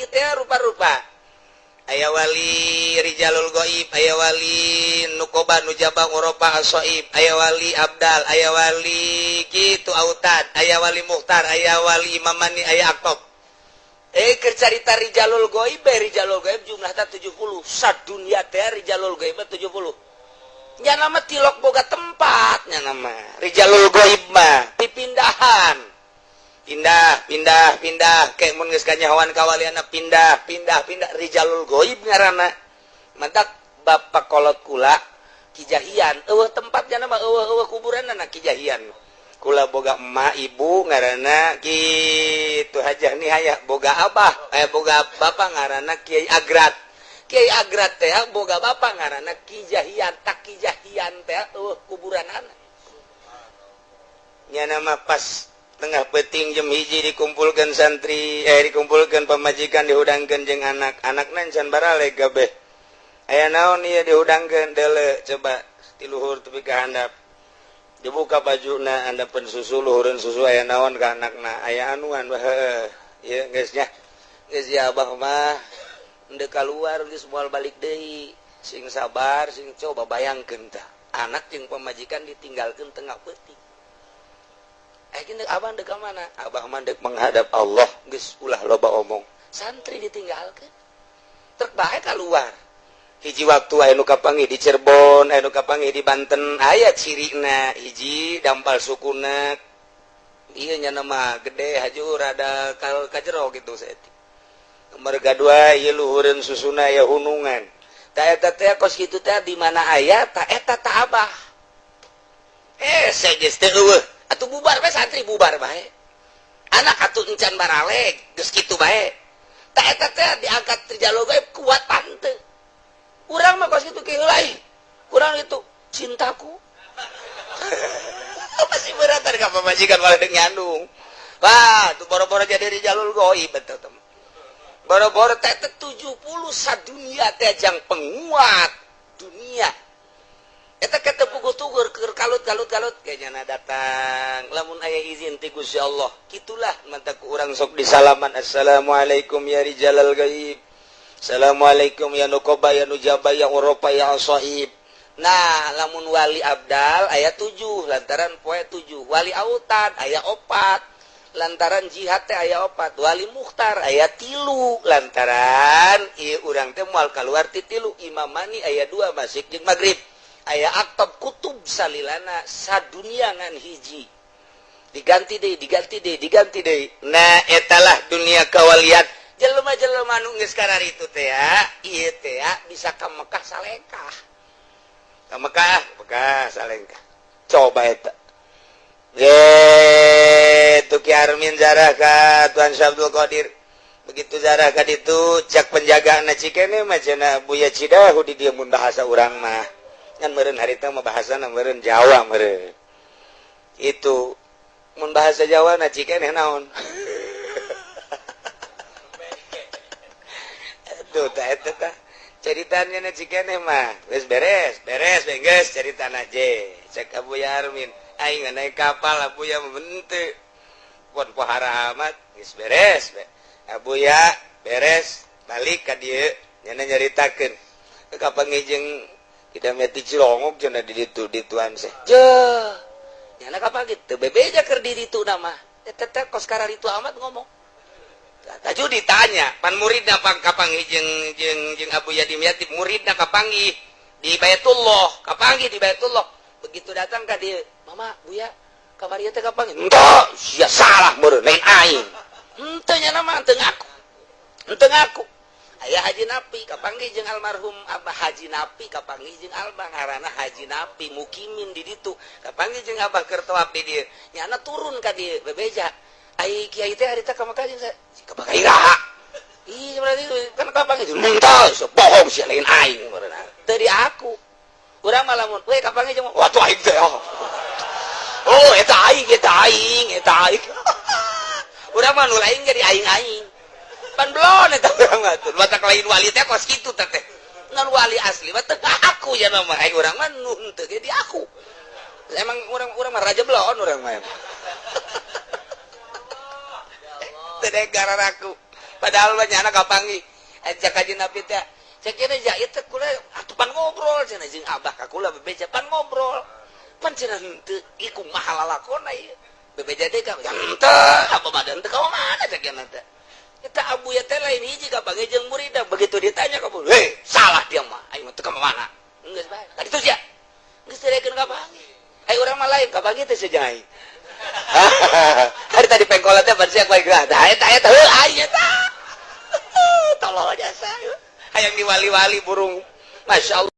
wali teh rupa-rupa. Aya wali Rijalul Ghaib, aya wali Nukoba Nujaba Oropa Asoib, aya wali Abdal, aya wali gitu Autad, aya wali Mukhtar, aya wali Imamani, aya Aktob. Kercarita Rijalul Ghaib, Rijalul Ghaib jumlahnya 70. Sadunya teh Rijalul Ghaib 70. Nya nama tilok boga tempatnya nama. Rijalul Ghaib mah dipindahan. Pindah kayak mun geus kanyahoan kawaliana pindah Rijalul Ghaib ngaranna mantak bapak kolot kula Kijahian tempatnya nama kuburanna na Kijahian kula boga emak ibu ngaranna kitu hajah nih aya boga abah boga bapak ngaranna Kiai Agrat teh boga bapak ngaranna Kijahian tak Kijahian teh kuburanana nya nama pas tengah peting jam hiji dikumpulkan santri dikumpulkan pemajikan dihudangkeun jeung anak-anak nancan barale gabeh aya naon ieu dihudangkeun deule coba ti luhur tepi ka handap dibuka bajuna handapeun susu luhureun susu aya naon ka anakna aya anuan heuh ieu geus nya geus ya abah mah endeu kaluar geus moal balik deui sing sabar sing coba bayangkeun tah anak jeung pemajikan ditinggalkeun tengah peuting. Abang dek mana? Abah mah dek menghadap Allah, geus ulah loba omong. Santri ditinggalkeun. Trek bae keluar. Hiji waktu aya nu kapanggih di Cirebon, aya nu kapanggih di Banten, aya cirina hiji dampal sukuna. Ieu nya nama gede hajur rada ka jero kitu saeutik. Nomor kadua ieu luhureun susuna aya hunungan. Ta eta teh kos kitu teh di mana aya ta eta ta abah. Saya geus teu eueuh. Atuh bubar bae santri bubar bae. Anak atuh encan baraleg geus kitu bae. Ta eta teh diangkat Rijalul Ghaib kuat panteu. Urang mah kos kitu ke heula urang itu cintaku. Masih berat ka pamajikan waledeg nyandung. Wah, tuh boro-boro jadi Rijalul Ghaib betul teman. Boro-boro teh 70 sadunia teh jang penguat dunia. Eta kata puguh-tugur keur kalut-kalut kayaknya datang lamun aya izin ti Gusti Allah kitulah mata ku urang sok disalaman assalamualaikum ya Rijalul Ghaib assalamualaikum ya Nukoba ya Nujaba ya Oropa ya Asoib. Nah lamun wali Abdal aya 7 lantaran poe 7 wali Autad aya 4 lantaran jihad teh aya 4 wali Mukhtar aya 3 lantaran ieu urang teh moal kaluar ti 3 imamani aya 2 masjid jeung magrib aya Aktob kutub salilana sadunia ngan hiji diganti deui nah etalah dunia kawalian jelema-jelema nu geus kararitu teh ieu teh bisa ka Mekah salengkah ka Mekah salengkah coba eta tu Ki Armin zarah ka Tuan Syabdul Qadir begitu zarah ka ditu cak penjagaanna cikene mah cenah Buya Cidahu di dieu mun bahasa urang mah kan meureun harita mah bahasana meureun Jawa meureun. Itu mun bahasa Jawa na cikeneh naon? Aduh tah eta tah caritanya na cikeneh mah geus beres geus caritana je. Cek Abuya Armin, aing naik kapal Abuya mah henteu. Pon pohara amat geus beres we. Abuya beres balik ka dieu nya nyaritakeun. Kapanggih jeung kita meti Cilongok cenah di ditu dituan seh. Nyana kapal gitu bebeja keur di ditu nama. Eta teh kos kararitu amat ngomong. Taju ditanya, pan muridna kapanggih jeung Abuya Dimyati muridna kapanggih di Baitullah, kapanggih di Baitullah. Begitu datang ka dieu, "Mama, Buya, kamari teh kapanggih?" "Henteu, sia salah meureun lain aing." "Henteu nya nama teu ngaku." "Henteu ngaku." Aya Haji Napi kapanggih jeung almarhum Abah Haji Napi kapanggih jeung Albah ngaranna Haji Napi mukimin di ditu kapanggih jeung Abah keur tawaf di dieu nyana turun ka dieu bebeja ai kiai teh harita ka Mekah jeung ka Mekah iraha ih berarti kan kapanggih muntas bohong sia lain aing meureun teu di aku urang mah lamun we kapanggih jeung watuh aing teh oh eta aing urang mah nu lain jadi aing-aing pan belon eta urang mah teh matak lain wali teh kos kitu teh ngan wali asli mah teu aku ya nama ai urang mah nu teu ge di aku emang urang mah raja belon urang mah teu dek garan aku padahal banyak anak kapangi ajak kaji nabi teh cek kira jahit teh kula atupan ngobrol cenah jeung abah ka kula bebeja pan ngobrol pan cenah henteu iku mahal lakona ieu bebeja teh ka henteu apa madan teh ka mana cek cenah teh kita abu ya teh lain hiji ka bagi jeung murid begitu ditanya ka heh salah dia mah aing mah teu ka mana geus bae ka ditu sia geus direkeun ka bangi urang mah lain ka bangi teh sejai hari tadi pengkola teh bersih aku geus eta heuh aya tah tolol jasa hayang diwali-wali burung Masya Allah